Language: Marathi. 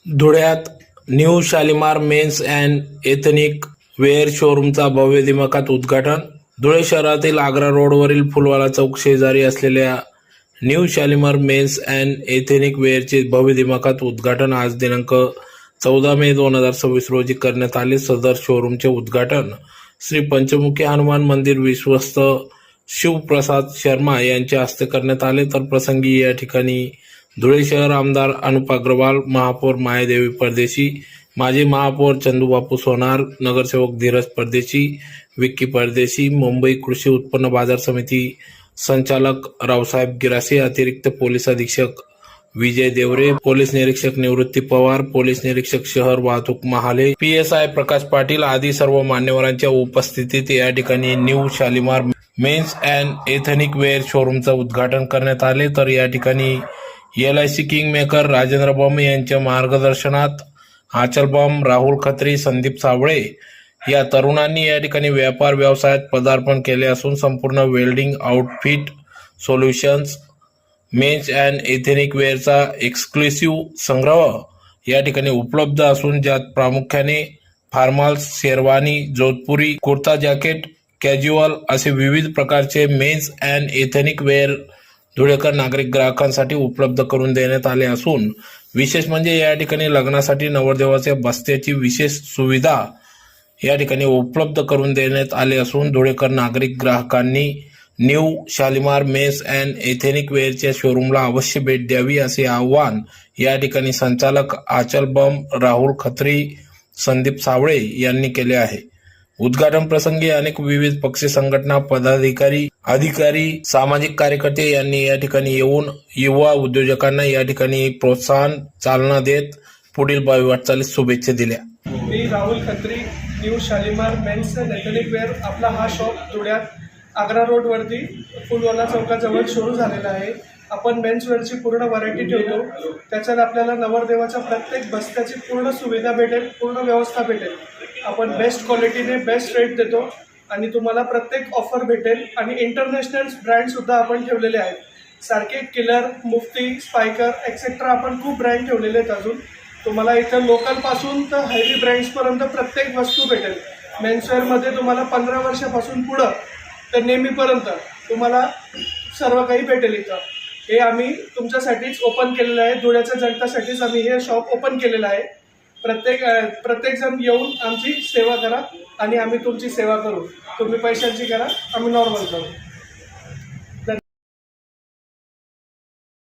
धुळ्यात new Shalimar men's and ethnic wear शोरूमचा भव्य दिमाखात उद्घाटन. धुळे शहरातील आग्रा रोडवरील फुलवाला चौक शेजारी असलेल्या new Shalimar men's and ethnic वेअरचे भव्य दिमाखात उद्घाटन आज दिनांक 14 मे 2026 रोजी करण्यात आले. सदर शोरूमचे उद्घाटन श्री पंचमुखी हनुमान मंदिर विश्वस्त शिवप्रसाद शर्मा यांच्या हस्ते करण्यात आले. तर प्रसंगी या ठिकाणी धुळे शहर आमदार अनुप अग्रवाल, महापौर मायादेवी परदेशी, माजी महापौर चंदूबापू सोनार, नगरसेवक धीरज परदेशी, विक्की परदेशी, मुंबई कृषी उत्पन्न बाजार समिती संचालक रावसाहेब गिरासे, अतिरिक्त पोलीस अधीक्षक विजय देवरे, पोलीस निरीक्षक निवृत्ती पवार, पोलीस निरीक्षक शहर वाहतूक महाले, PSI प्रकाश पाटील आदी सर्व मान्यवरांच्या उपस्थितीत या ठिकाणी new Shalimar men's and ethnic wear शोरूमचं उद्घाटन करण्यात आले. तर या ठिकाणी LIC king maker Rajendra Bam यांच्या मार्गदर्शनात आचल बम, राहुल खत्री, संदीप सावळे या तरुणांनी या ठिकाणी व्यापार व्यवसायात पदार्पण केले असून संपूर्ण wedding outfit solutions men's and ethnic वेअरचा एक्सक्लुसिव्ह संग्रह या ठिकाणी उपलब्ध असून ज्यात प्रामुख्याने formals, sherwani, Jodhpuri, kurta jacket, casual असे विविध प्रकारचे मेन्स अँड एथनिक वेअर धुळेकर नागरिक ग्राहकांसाठी उपलब्ध करून देण्यात आले असून विशेष म्हणजे या ठिकाणी लग्नासाठी नवरदेवाच्या बस्त्याची विशेष सुविधा या ठिकाणी उपलब्ध करून देण्यात आले असून धुळेकर नागरिक ग्राहकांनी new Shalimar men's and ethnic वेअरच्या शोरूमला अवश्य भेट द्यावी असे आवाहन या ठिकाणी संचालक आचल बम, राहुल खत्री, संदीप सावळे यांनी केले आहे. उद्घाटन प्रसंगी अनेक विविध पक्ष संघटना पदाधिकारी, अधिकारी, सामाजिक कार्यकर्ते यांनी या ठिकाणी येऊन युवा उद्योजकांना या ठिकाणी प्रोत्साहन, चालना देत पुढील भावी वाटचालीस शुभेच्छा दिल्या. मी Rahul Khatri, new Shalimar men's and ethnic wear. आपला हा शॉप धुळ्यात आग्रा रोडवरती फुलवाला चौकाजवळ सुरू झालेला आहे. आपण मेन्सवेअरची पूर्ण व्हरायटी ठेवतो. त्याच्यात आपल्याला नवरदेवाच्या प्रत्येक बस्त्याची पूर्ण सुविधा भेटेल, पूर्ण व्यवस्था भेटेल. आपण बेस्ट क्वालिटीने बेस्ट रेट देतो आणि तुम्हाला प्रत्येक ऑफर भेटेल. आणि इंटरनॅशनल ब्रँडसुद्धा आपण ठेवलेले आहेत. सारखे किलर, मुफ्ती, स्पायकर एक्सेट्रा आपण खूप ब्रँड ठेवलेले आहेत. अजून तुम्हाला इथं लोकलपासून तर हेवी ब्रँड्सपर्यंत प्रत्येक वस्तू भेटेल. मेन्सवेअरमध्ये तुम्हाला 15 वर्षापासून पुढं तर नेहमीपर्यंत तुम्हाला सर्व काही भेटेल इथं. हे आम्ही तुमच्यासाठीच ओपन केलेलं आहे. धुळ्याच्या जनतासाठीच आम्ही हे शॉप ओपन केलेलं आहे. प्रत्येक जण येऊन आमची सेवा करा आणि आम्ही तुमची सेवा करू. तुम्ही पैशांची करा, आम्ही नॉर्मल करू.